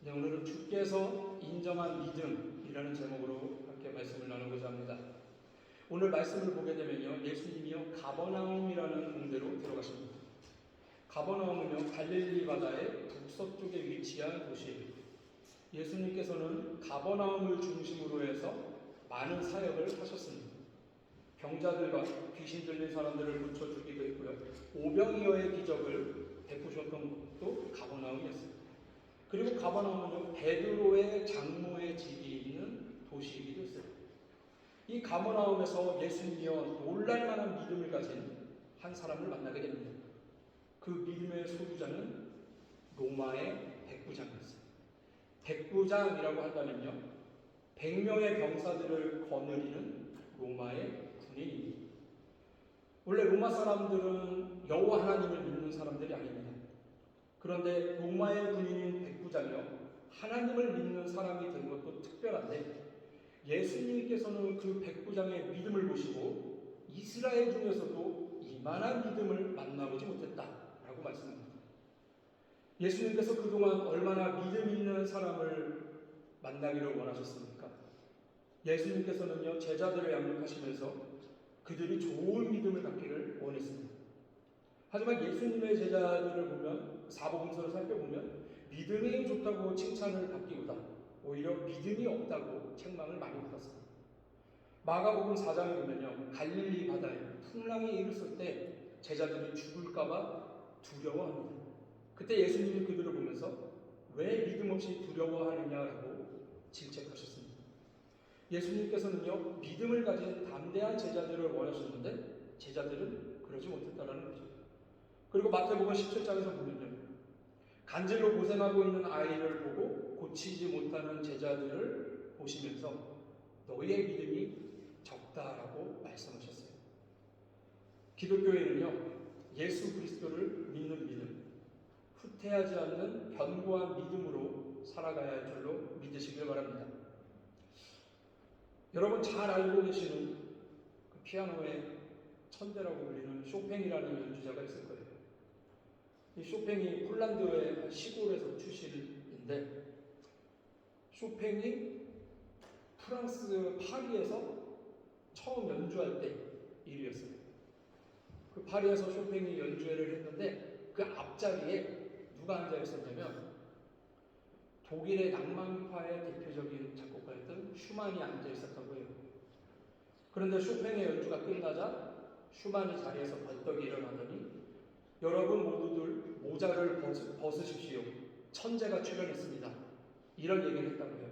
네, 오늘은 주께서 인정한 믿음이라는 제목으로 함께 말씀을 나누고자 합니다. 오늘 말씀을 보게 되면요, 예수님이요 가버나움이라는 동네로 들어가십니다. 가버나움은요 갈릴리 바다의 북서쪽에 위치한 도시예요. 예수님께서는 가버나움을 중심으로 해서 많은 사역을 하셨습니다. 병자들과 귀신 들린 사람들을 고쳐주기도 했고요, 오병이어의 기적을 베푸셨던 것도 가버나움이었습니다. 그리고 가버나움은 베드로의 장모의 집이 있는 도시이기도 했어요. 이 가버나움에서 예수님이여 놀랄만한 믿음을 가진 한 사람을 만나게 됩니다. 그 믿음의 소유자는 로마의 백부장이었어요. 백부장이라고 한다면요, 100명의 병사들을 거느리는 로마의 군인입니다. 원래 로마 사람들은 여호와 하나님을 믿는 사람들이 아닙니다. 그런데 로마의 군인인 백부장이요 하나님을 믿는 사람이 된 것도 특별한데, 예수님께서는 그 백부장의 믿음을 보시고 이스라엘 중에서도 이만한 믿음을 만나보지 못했다라고 말씀합니다. 예수님께서 그동안 얼마나 믿음 있는 사람을 만나기를 원하셨습니까? 예수님께서는요 제자들을 양육하시면서 그들이 좋은 믿음을 갖기를 원했습니다. 하지만 예수님의 제자들을 보면, 사복음서를 살펴보면 믿음이 좋다고 칭찬을 받기보다 오히려 믿음이 없다고 책망을 많이 받았습니다. 마가복음 4장에 보면요, 갈릴리 바다에 풍랑이 일었을 때 제자들이 죽을까봐 두려워합니다. 그때 예수님이 그들을 보면서 왜 믿음 없이 두려워하느냐라고 질책하셨습니다. 예수님께서는요 믿음을 가진 담대한 제자들을 원하셨는데 제자들은 그러지 못했다는 거죠. 그리고 마태복음 17장에서 보면요, 간질로 고생하고 있는 아이를 보고 고치지 못하는 제자들을 보시면서 너희의 믿음이 적다라고 말씀하셨어요. 기독교인은요 예수 그리스도를 믿는 믿음, 후퇴하지 않는 견고한 믿음으로 살아가야 할 줄로 믿으시길 바랍니다. 여러분 잘 알고 계시는 그 피아노의 천재라고 불리는 쇼팽이라는 연주자가 있을 거예요. 이 쇼팽이 폴란드의 시골에서 출신인데, 쇼팽이 프랑스 파리에서 처음 연주할 때 일이었어요. 그 파리에서 쇼팽이 연주회를 했는데 그 앞자리에 누가 앉아 있었냐면 독일의 낭만파의 대표적인 작곡가였던 슈만이 앉아 있었다고 해요. 그런데 쇼팽의 연주가 끝나자 슈만이 자리에서 벌떡 일어나더니 여러분 모두들 모자를 벗으십시오. 천재가 출연했습니다. 이런 얘기를 했다고 해요.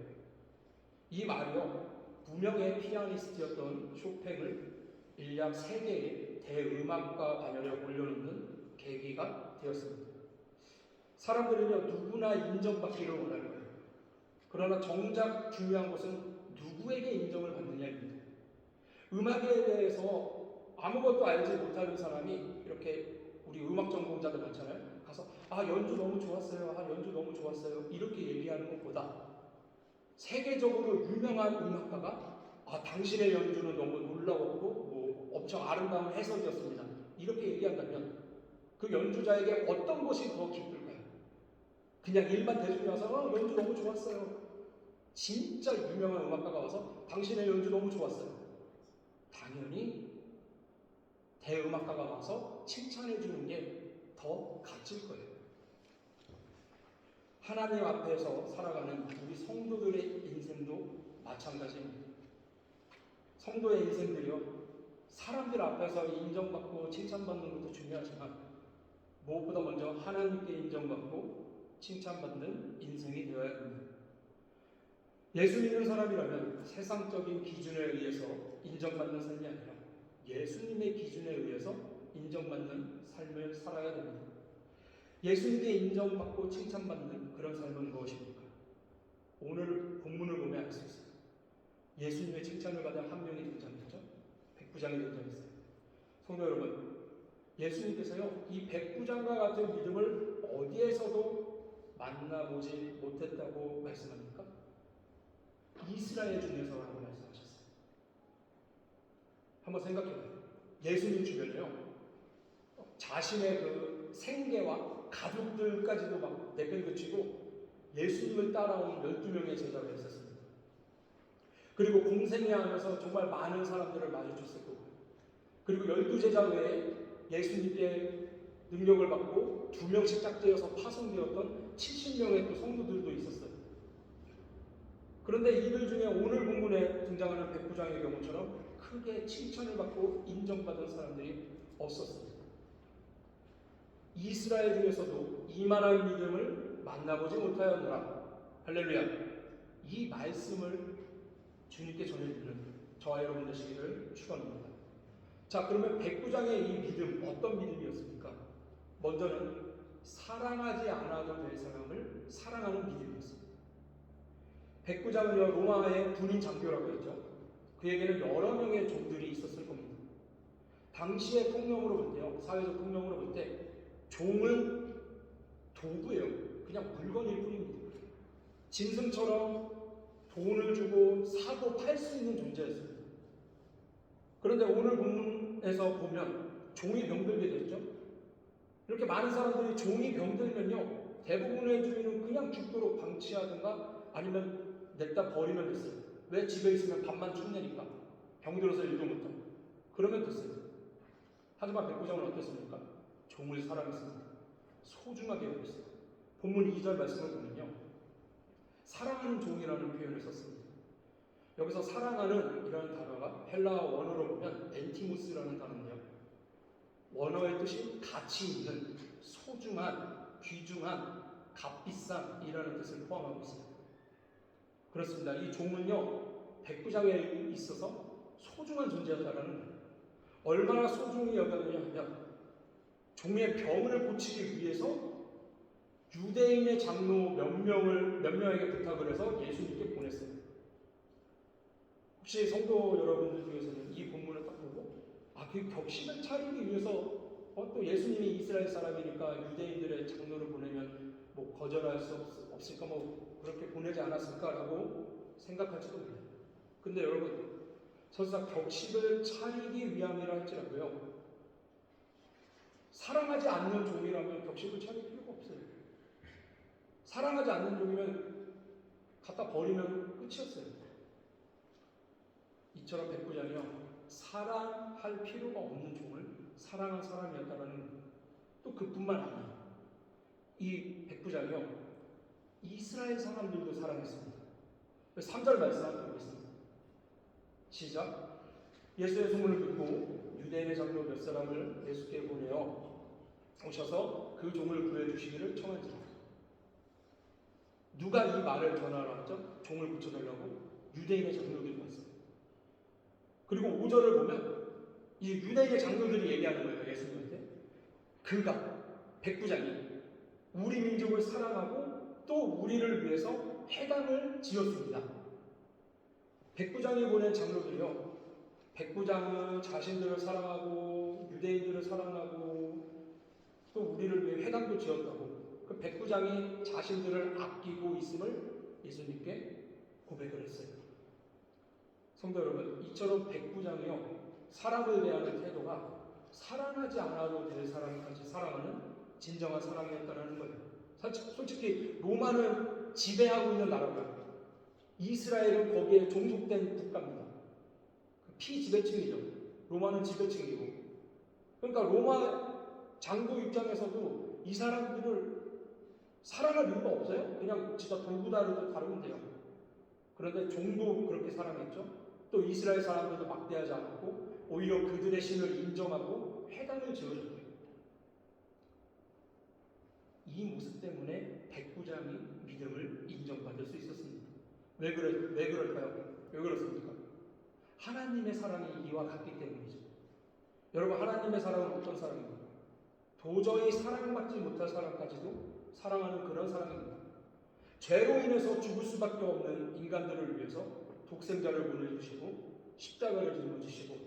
이 말이요, 무명의 피아니스트였던 쇼팽을 인약 3개의 대음악가 반열에 올려놓는 계기가 되었습니다. 사람들은요 누구나 인정받기를 원할 거예요. 그러나 정작 중요한 것은 누구에게 인정을 받느냐입니다. 음악에 대해서 아무것도 알지 못하는 사람이 이렇게, 우리 음악 전공자들 많잖아요. 가서 연주 너무 좋았어요. 연주 너무 좋았어요. 이렇게 얘기하는 것보다 세계적으로 유명한 음악가가 당신의 연주는 너무 놀라웠고 엄청 아름다운 해석이었습니다. 이렇게 얘기한다면 그 연주자에게 어떤 것이 더 기쁠까요? 그냥 일반 대중이 와서 연주 너무 좋았어요. 진짜 유명한 음악가가 와서 당신의 연주 너무 좋았어요. 당연히 대음악가가 와서 칭찬해 주는 게 더 값질 거예요. 하나님 앞에서 살아가는 우리 성도들의 인생도 마찬가지입니다. 성도의 인생들이요, 사람들 앞에서 인정받고 칭찬받는 것도 중요하지만 무엇보다 먼저 하나님께 인정받고 칭찬받는 인생이 되어야 합니다. 예수 믿는 사람이라면 세상적인 기준에 의해서 인정받는 삶이 아니라 예수님의 기준에 의해서 인정받는 삶을 살아야 됩니다. 예수님께 인정받고 칭찬받는 그런 삶은 무엇입니까? 오늘 본문을 보면 알 수 있어요. 예수님의 칭찬을 받은 한 명이 등장했죠. 백부장이 등장했어요. 성도 여러분, 예수님께서요 이 백부장과 같은 믿음을 어디에서도 만나보지 못했다고 말씀합니까? 이스라엘 중에서라고 말씀하셨어요. 한번 생각해봐요. 예수님 주변에요 자신의 그 생계와 가족들까지도 막 내팽개치고 예수님을 따라온 12명의 제자가 있었습니다. 그리고 공생애하면서 정말 많은 사람들을 마주쳤을 거고, 그리고 12제자 외에 예수님께 능력을 받고 2명씩 짝되어서 파송되었던 70명의 또 성도들도 있었어요. 그런데 이들 중에 오늘 본문에 등장하는 백부장의 경우처럼 크게 칭찬을 받고 인정받은 사람들이 없었습니다. 이스라엘 중에서도 이만한 믿음을 만나보지 못하였노라. 할렐루야. 이 말씀을 주님께 전해드리는 저와 여러분 되시기를 축원합니다. 자, 그러면 백부장의 이 믿음, 어떤 믿음이었습니까? 먼저는 사랑하지 않아도 될 사람을 사랑하는 믿음이었습니다. 백부장은요, 로마의 군인 장교라고 했죠. 그에게는 여러 명의 종들이 있었을 겁니다. 당시의 통념으로 볼 때요, 사회적 통념으로 볼 때 종은 도구예요. 그냥 물건일 뿐입니다. 짐승처럼 돈을 주고 사고 팔 수 있는 존재였습니다. 그런데 오늘 본문에서 보면 종이 병들게 됐죠. 이렇게 많은 사람들이 종이 병들면요, 대부분의 주인은 그냥 죽도록 방치하든가 아니면 냈다 버리면 됐어요. 왜? 집에 있으면 밥만 축내니까. 병들어서 일도 못하고. 그러면 됐어요. 하지만 백부장은 어땠습니까? 종을 사랑했습니다. 소중하게 여겼어요. 본문 2절 말씀을 보면요, 사랑하는 종이라는 표현을 썼습니다. 여기서 사랑하는 이라는 단어가 헬라어 원어로 보면 엔티모스라는 단어인데요, 원어의 뜻이 가치 있는, 소중한, 귀중한, 값비싼이라는 뜻을 포함하고 있습니다. 그렇습니다. 이 종은요, 백부장에 있어서 소중한 존재였다라는 거예요. 얼마나 소중히 여겼느냐 하면 종의 병을 고치기 위해서 유대인의 장로 몇 명에게 부탁을 해서 예수님께 보냈어요. 혹시 성도 여러분들 중에서는 이 본문을 딱 보고 그 격식을 차리기 위해서 또 예수님이 이스라엘 사람이니까 유대인들의 장로를 보내면 뭐 거절할 수 없을까, 뭐 그렇게 보내지 않았을까라고 생각할지도 몰라요. 근데 여러분, 설사 격식을 차리기 위함이라 할지라도요, 사랑하지 않는 종이라면 격식을 차릴 필요가 없어요. 사랑하지 않는 종이면 갖다 버리면 끝이었어요. 이처럼 백부장이요, 사랑할 필요가 없는 종을 사랑한 사람이었다는, 또 그뿐만 아니에요. 이 백부장이요, 이스라엘 사람들도 사랑했습니다. 3절 말씀 한번 보겠습니다. 시작. 예수의 소문을 듣고 유대인의 장로 몇 사람을 예수께 보내어 오셔서 그 종을 구해주시기를 청한지라. 누가 이 말을 전하라 하죠? 종을 고쳐달라고 유대인의 장로들이 왔어요. 그리고 5절을 보면 이 유대인의 장로들이 얘기하는 거예요, 예수님한테. 그가, 백부장이 우리 민족을 사랑하고 또 우리를 위해서 회당을 지었습니다. 백부장이 보낸 장로들이요, 백부장은 자신들을 사랑하고 유대인들을 사랑하고 또 우리를 위해 회당도 지었다고, 그 백부장이 자신들을 아끼고 있음을 예수님께 고백을 했어요. 성도 여러분, 이처럼 백부장이요, 사람을 대하는 태도가 사랑하지 않아도 될 사람까지 사랑하는 진정한 사랑이었다는 거예요. 솔직히 로마는 지배하고 있는 나라고요. 이스라엘은 거기에 종속된 국가입니다. 피지배층이죠. 로마는 지배층이고. 그러니까 로마 장교 입장에서도 이 사람들을 사랑할 이유가 없어요. 그냥 진짜 돌고 다루면 돼요. 그런데 종도 그렇게 사랑했죠. 또 이스라엘 사람들도 막대하지 않았고 오히려 그들의 신을 인정하고 회당을 지어줬고요. 이 모습 때문에 백부장이 믿음을 인정받을 수 있었습니다. 왜 그럴까요? 왜 그렇습니까? 하나님의 사랑이 이와 같기 때문이죠. 여러분, 하나님의 사랑은 어떤 사랑입니까? 도저히 사랑받지 못할 사람까지도 사랑하는 그런 사랑입니다. 죄로 인해서 죽을 수밖에 없는 인간들을 위해서 독생자를 보내주시고 십자가를 짊어지시고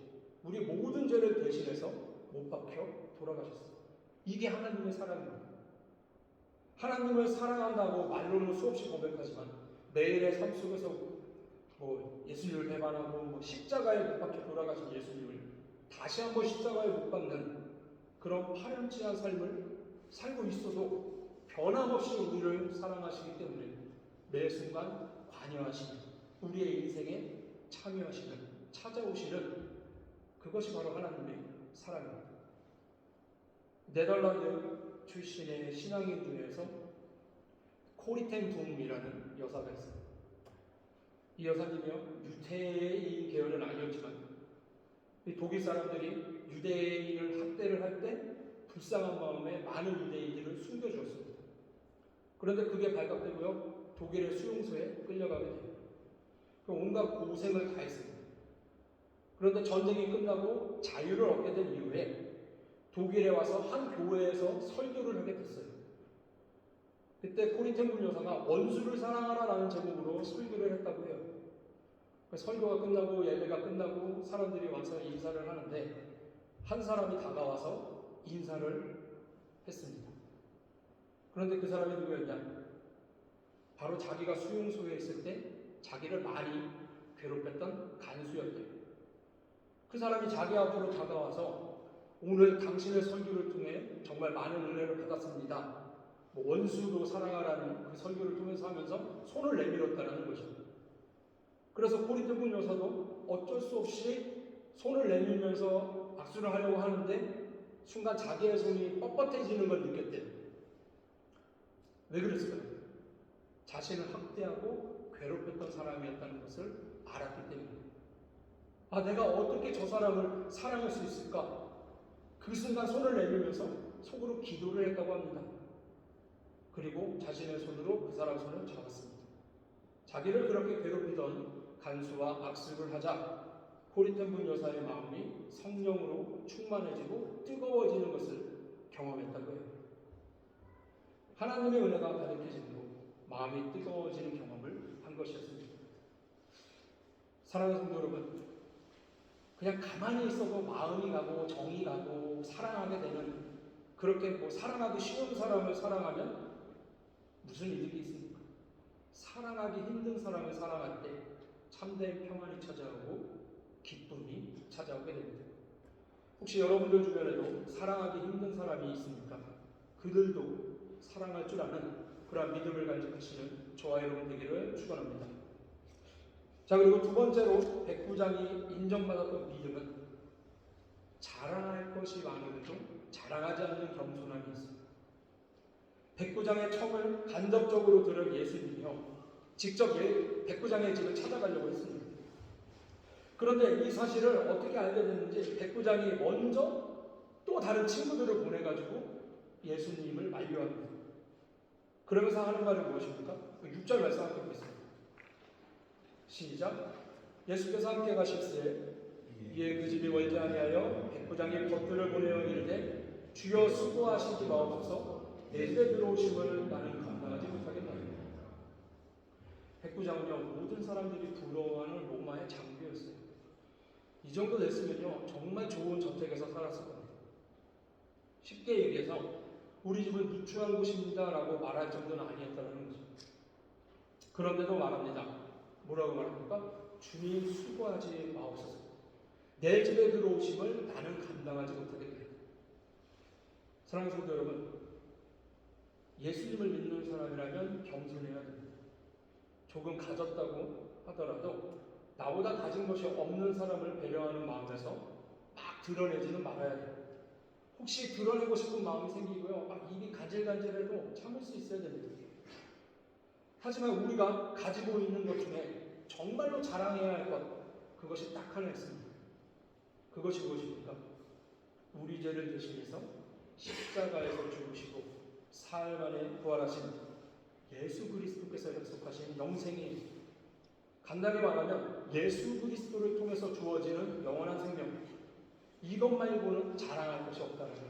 우리 모든 죄를 대신해서 못 박혀 돌아가셨습니다. 이게 하나님의 사랑입니다. 하나님을 사랑한다고 말로는 수없이 고백하지만 매일의 삶 속에서 예수님을 배반하고 십자가에 못 박혀 돌아가신 예수님을 다시 한번 십자가에 못 박는 그런 파렴치한 삶을 살고 있어도 변함없이 우리를 사랑하시기 때문에 매 순간 관여하시는, 우리의 인생에 참여하시는, 찾아오시는, 그것이 바로 하나님의 사랑입니다. 네덜란드 출신의 신앙인 중에서 코리텐 붐이라는 여사가 있어요. 이 여사님이요, 유대인 계열은 아니었지만 독일 사람들이 유대인을 학대를 할 때 불쌍한 마음에 많은 유대인들을 숨겨주었습니다. 그런데 그게 발각되고요, 독일의 수용소에 끌려가게 돼요. 온갖 고생을 다 했습니다. 그런데 전쟁이 끝나고 자유를 얻게 된 이후에 독일에 와서 한 교회에서 설교를 하게 됐어요. 그때 코리텐 여사가 원수를 사랑하라라는 제목으로 설교를 했다고 해요. 설교가 끝나고 예배가 끝나고 사람들이 와서 인사를 하는데 한 사람이 다가와서 인사를 했습니다. 그런데 그 사람이 누구였냐? 바로 자기가 수용소에 있을 때 자기를 많이 괴롭혔던 간수였대요. 그 사람이 자기 앞으로 다가와서 오늘 당신의 설교를 통해 정말 많은 은혜를 받았습니다. 원수도 사랑하라는 그 설교를 통해서 하면서 손을 내밀었다는 것이죠. 그래서 코리텐 여사도 어쩔 수 없이 손을 내밀면서 악수를 하려고 하는데 순간 자기의 손이 뻣뻣해지는 걸 느꼈대요. 왜 그랬을까요? 자신을 학대하고 괴롭혔던 사람이었다는 것을 알았기 때문에. 내가 어떻게 저 사람을 사랑할 수 있을까? 그 순간 손을 내밀면서 속으로 기도를 했다고 합니다. 그리고 자신의 손으로 그 사람 손을 잡았습니다. 자기를 그렇게 괴롭히던 간수와 악수를 하자 코리텐 여사의 마음이 성령으로 충만해지고 뜨거워지는 것을 경험했다고 해요. 하나님의 은혜가 가득해지므로 마음이 뜨거워지는 경험을 한 것이었습니다. 사랑하는 성도 여러분, 그냥 가만히 있어도 마음이 가고 정이 가고 사랑하게 되는, 그렇게 사랑하기 쉬운 사람을 사랑하면 무슨 이득이 있습니까? 사랑하기 힘든 사람을 사랑할 때 참된 평안이 찾아오고 기쁨이 찾아오게 됩니다. 혹시 여러분들 주변에도 사랑하기 힘든 사람이 있습니까? 그들도 사랑할 줄 아는 그러한 믿음을 간직하시는 저와 여러분 되기를 축원합니다. 자, 그리고 두 번째로 백부장이 인정받았던 믿음은 자랑할 것이 많음에도 자랑하지 않는 겸손함이 있습니다. 백부장의 청을 간접적으로 들은 예수님이요, 직접 백부장의 집을 찾아가려고 했습니다. 그런데 이 사실을 어떻게 알게 됐는지 백부장이 먼저 또 다른 친구들을 보내가지고 예수님을 만류합니다. 그러면서 하는 말이 무엇입니까? 6절 말씀 함께 보겠습니다. 시작. 예수께서 함께 가실새 이에 그 집이 멀지 아니하여 백부장이 겉들을 보내어 이르되 주여 수고하시지 마옵소서 내 집에 들어오심을 나는 감당하지 못하겠나이다. 백부장은요, 모든 사람들이 부러워하는 로마의 장교였어요. 이 정도 됐으면요, 정말 좋은 저택에서 살았을 겁니다. 쉽게 얘기해서 우리 집은 누추한 곳입니다 라고 말할 정도는 아니었다는 거죠. 그런데도 말합니다. 뭐라고 말합니까? 주님 수고하지 마옵소서. 내 집에 들어오심을 나는 감당하지 못하겠다. 사랑하는 성도 여러분, 예수님을 믿는 사람이라면 겸손해야 됩니다. 조금 가졌다고 하더라도 나보다 가진 것이 없는 사람을 배려하는 마음에서 막 드러내지는 말아야 돼요. 혹시 드러내고 싶은 마음이 생기고요, 막 입이 간질간질해도 참을 수 있어야 됩니다. 하지만 우리가 가지고 있는 것 중에 정말로 자랑해야 할 것, 그것이 딱 하나 있습니다. 그것이 무엇입니까? 우리 죄를 대신해서 십자가에서 죽으시고 사흘 만에 부활하신 예수 그리스도께서 약속하신 영생이, 간단히 말하면 예수 그리스도를 통해서 주어지는 영원한 생명, 이것 말고는 자랑할 것이 없다는 거예요.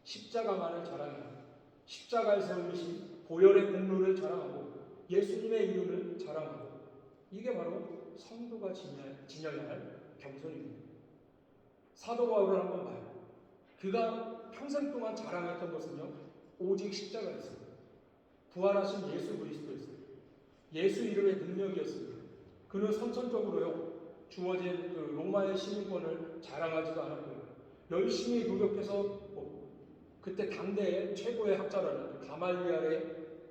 십자가만을 자랑해요. 십자가에서 흘리신 보혈의 공로를 자랑하고 예수님의 이름을 자랑하고, 이게 바로 성도가 지녀야 할 겸손입니다. 사도 바울을 한번 봐요. 그가 평생 동안 자랑했던 것은요, 오직 십자가였습니다. 부활하신 예수 그리스도였어요. 예수 이름의 능력이었습니다. 그는 선천적으로요, 주어진 그 로마의 시민권을 자랑하지도 않았고요, 열심히 노력해서 그때 당대의 최고의 학자라는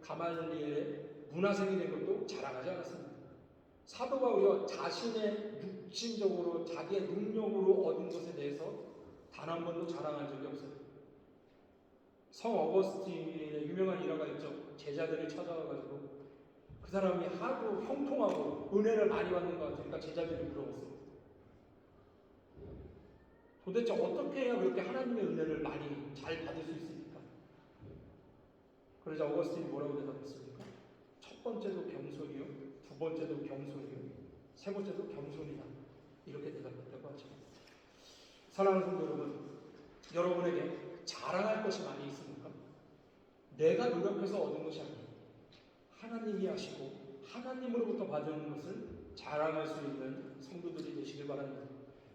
가말리엘의 문화생이 된 것도 자랑하지 않았습니다. 사도 바울이 자신의 육신적으로 자기의 능력으로 얻은 것에 대해서 단 한 번도 자랑한 적이 없어요. 성 어거스틴의 유명한 일화가 있죠. 제자들이 찾아와가지고 그 사람이 하도 형통하고 은혜를 많이 받는 것 같으니까 제자들이 물어봤어요. 도대체 어떻게 해야 그렇게 하나님의 은혜를 많이 잘 받을 수 있습니까? 그러자 어거스틴이 뭐라고 대답했습니까? 첫 번째도 겸손이요, 두 번째도 겸손이요, 세 번째도 겸손이다. 이렇게 대답했다고 하죠. 사랑하는 성도 여러분, 여러분에게 자랑할 것이 많이 있습니까? 내가 노력해서 얻은 것이 아니에요. 하나님이 하시고 하나님으로부터 받은 것을 자랑할 수 있는 성도들이 되시길 바랍니다.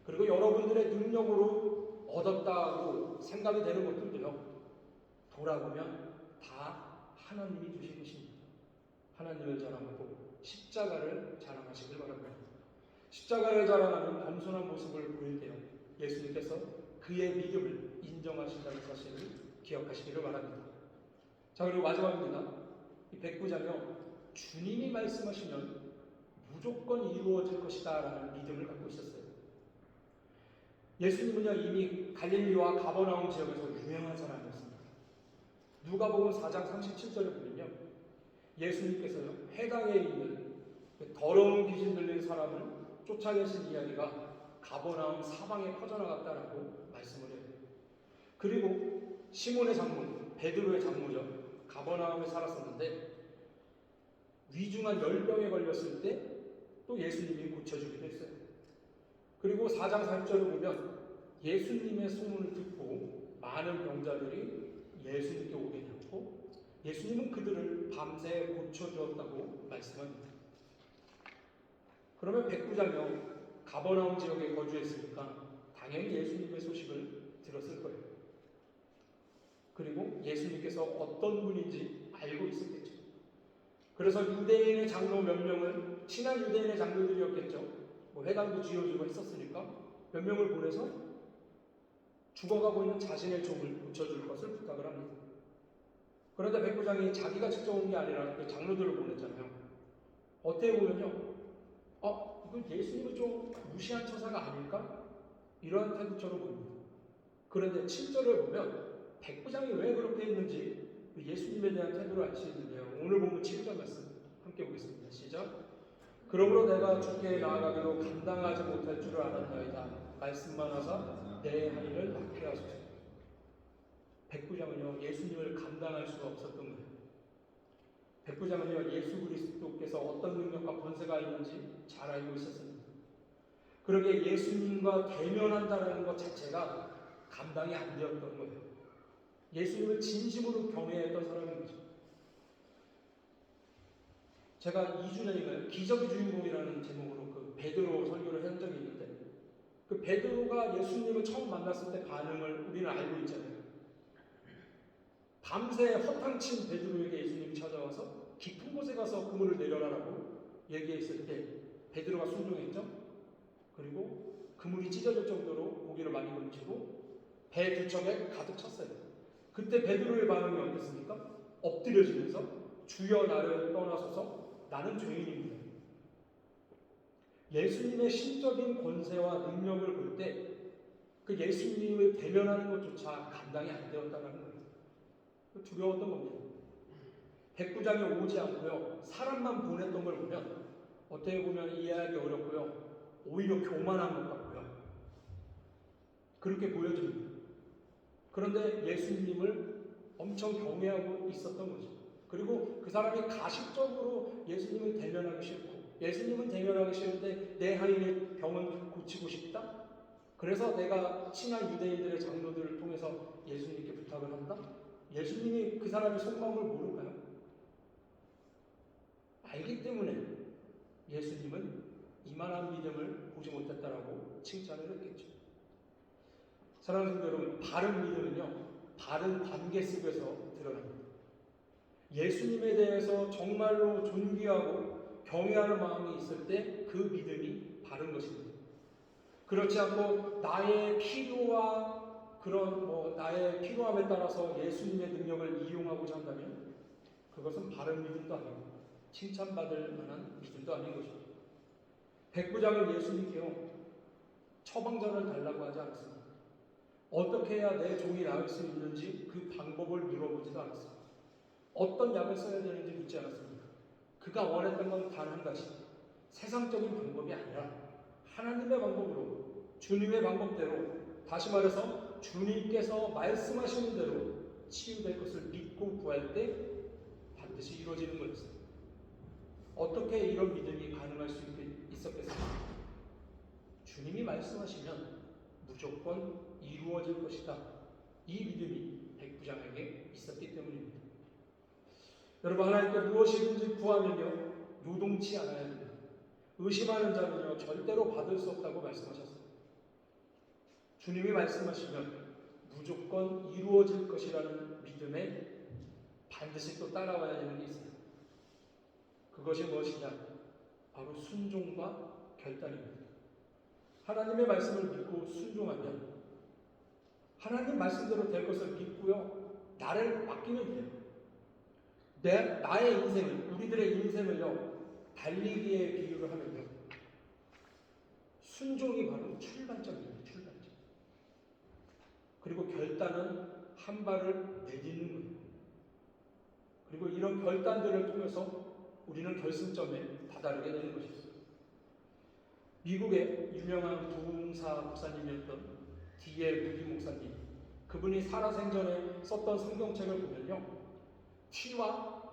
그리고 여러분들의 능력으로 얻었다고 생각이 되는 것들도요, 돌아보면 다 하나님이 주신 것입니다. 하나님을 자랑하고 십자가를 자랑하시길 바랍니다. 십자가를 자랑하는 겸손한 모습을 보일 때요, 예수님께서 그의 믿음을 인정하신다는 사실을 기억하시기를 바랍니다. 자, 그리고 마지막입니다. 이 백부장이요, 주님이 말씀하시면 무조건 이루어질 것이다 라는 믿음을 갖고 있었어요. 예수님은요, 이미 갈릴리와 가버나움 지역에서 유명한 사람이었습니다. 누가복음 4장 37절에 보면요, 예수님께서요, 해당에 있는 더러운 귀신 들린 사람을 쫓아내신 이야기가 가버나움 사방에 퍼져나갔다라고 말씀을 해요. 그리고 시몬의 장모, 베드로의 장모죠, 가버나움에 살았었는데 위중한 열병에 걸렸을 때 또 예수님이 고쳐주기도 했어요. 그리고 4장 4절을 보면 예수님의 소문을 듣고 많은 병자들이 예수님께 오게 되었고 예수님은 그들을 밤새 고쳐주었다고 말씀합니다. 그러면 백부장이요, 가버나움 지역에 거주했으니까 당연히 예수님의 소식을 들었을 거예요. 그리고 예수님께서 어떤 분인지 알고 있었겠죠. 그래서 유대인의 장로 몇 명을, 친한 유대인의 장로들이었겠죠. 회당도 지어주고 했었으니까 몇 명을 보내서 죽어가고 있는 자신의 종을 고쳐줄 것을 부탁을 합니다. 그런데 백부장이 자기가 직접 온 게 아니라 그 장로들을 보냈잖아요. 어떻게 보면요, 이건 예수님은 좀 무시한 처사가 아닐까? 이런 태도처럼 보입니다. 그런데 7절을 보면 백부장이 왜 그렇게 했는지 예수님에 대한 태도를 알 수 있는데요. 오늘 보면 7절 말씀 함께 보겠습니다. 시작. 그러므로 내가 주께 나아가기로 감당하지 못할 줄을 알았나이다. 말씀만 하사 내 할 일을 맡게 하소서. 백부장은요, 예수님을 감당할 수가 없었던 거예요. 백부장은요, 예수 그리스도께서 어떤 능력과 권세가 있는지 잘 알고 있었습니다. 그러기에 예수님과 대면한다는 것 자체가 감당이 안 되었던 거예요. 예수님을 진심으로 경외했던 사람인 거죠. 제가 2주 전인가요? 기적의 주인공이라는 제목으로 그 베드로 설교를 한 적이 있는데, 그 베드로가 예수님을 처음 만났을 때 반응을 우리는 알고 있잖아요. 밤새 허탕친 베드로에게 예수님이 찾아와서 깊은 곳에 가서 그물을 내려라라고 얘기했을 때 베드로가 순종했죠. 그리고 그물이 찢어질 정도로 고기를 많이 던지고 배 두 척에 가득 찼어요. 그때 베드로의 반응이 어땠습니까? 엎드려지면서 주여 나를 떠나소서 나는 죄인입니다. 예수님의 신적인 권세와 능력을 볼 때 그 예수님을 대면하는 것조차 감당이 안 되었다는 거예요. 두려웠던 겁니다. 백부장이 오지 않고요, 사람만 보냈던 걸 보면 어떻게 보면 이해하기 어렵고요, 오히려 교만한 것 같고요, 그렇게 보여집니다. 그런데 예수님을 엄청 경외하고 있었던 거죠. 그리고 그 사람이 가식적으로 예수님을 대면하기 싫고, 예수님은 대면하기 싫은데 내 하인의 병은 고치고 싶다? 그래서 내가 친한 유대인들의 장로들을 통해서 예수님께 부탁을 한다? 예수님이 그 사람의 속마음을 모를까요? 알기 때문에 예수님은 이만한 믿음을 보지 못했다라고 칭찬을 했겠죠. 사랑하는 성도 여러분, 바른 믿음은요, 바른 관계 속에서 드러납니다. 예수님에 대해서 정말로 존귀하고 경외하는 마음이 있을 때 그 믿음이 바른 것입니다. 그렇지 않고 나의 필요와 그런 나의 필요함에 따라서 예수님의 능력을 이용하고자 한다면 그것은 바른 믿음도 아니고 칭찬받을 만한 믿음도 아닌 것입니다. 백부장은 예수님께요 처방전을 달라고 하지 않았습니다. 어떻게 해야 내 종이 나을 수 있는지 그 방법을 물어보지도 않았습니다. 어떤 약을 써야 되는지 묻지 않았습니다. 그가 원했던 건 단 한 가지, 세상적인 방법이 아니라 하나님의 방법으로, 주님의 방법대로, 다시 말해서 주님께서 말씀하시는 대로 치유될 것을 믿고 구할 때 반드시 이루어지는 거였습니다. 어떻게 이런 믿음이 가능할 수 있었겠습니까? 주님이 말씀하시면 무조건 이루어질 것이다. 이 믿음이 백부장에게 있었기 때문입니다. 여러분, 하나님께 무엇이든지 구하면요 요동치 않아야 됩니다. 의심하는 자는요 절대로 받을 수 없다고 말씀하셨습니다. 주님이 말씀하시면 무조건 이루어질 것이라는 믿음에 반드시 또 따라와야 하는 게 있어요. 그것이 무엇이냐? 바로 순종과 결단입니다. 하나님의 말씀을 믿고 순종하면 하나님 말씀대로 될 것을 믿고요 나를 맡기면 돼요. 나의 인생을, 우리들의 인생을요 달리기에 비유를 하면요 순종이 바로 출발점입니다. 출발점. 그리고 결단은 한 발을 내딛는 거예요. 그리고 이런 결단들을 통해서 우리는 결승점에 다다르게 되는 것입니다. 미국의 유명한 부흥사 목사님이었던 D.L. 무디 목사님, 그분이 살아생전에 썼던 성경책을 보면요, 티와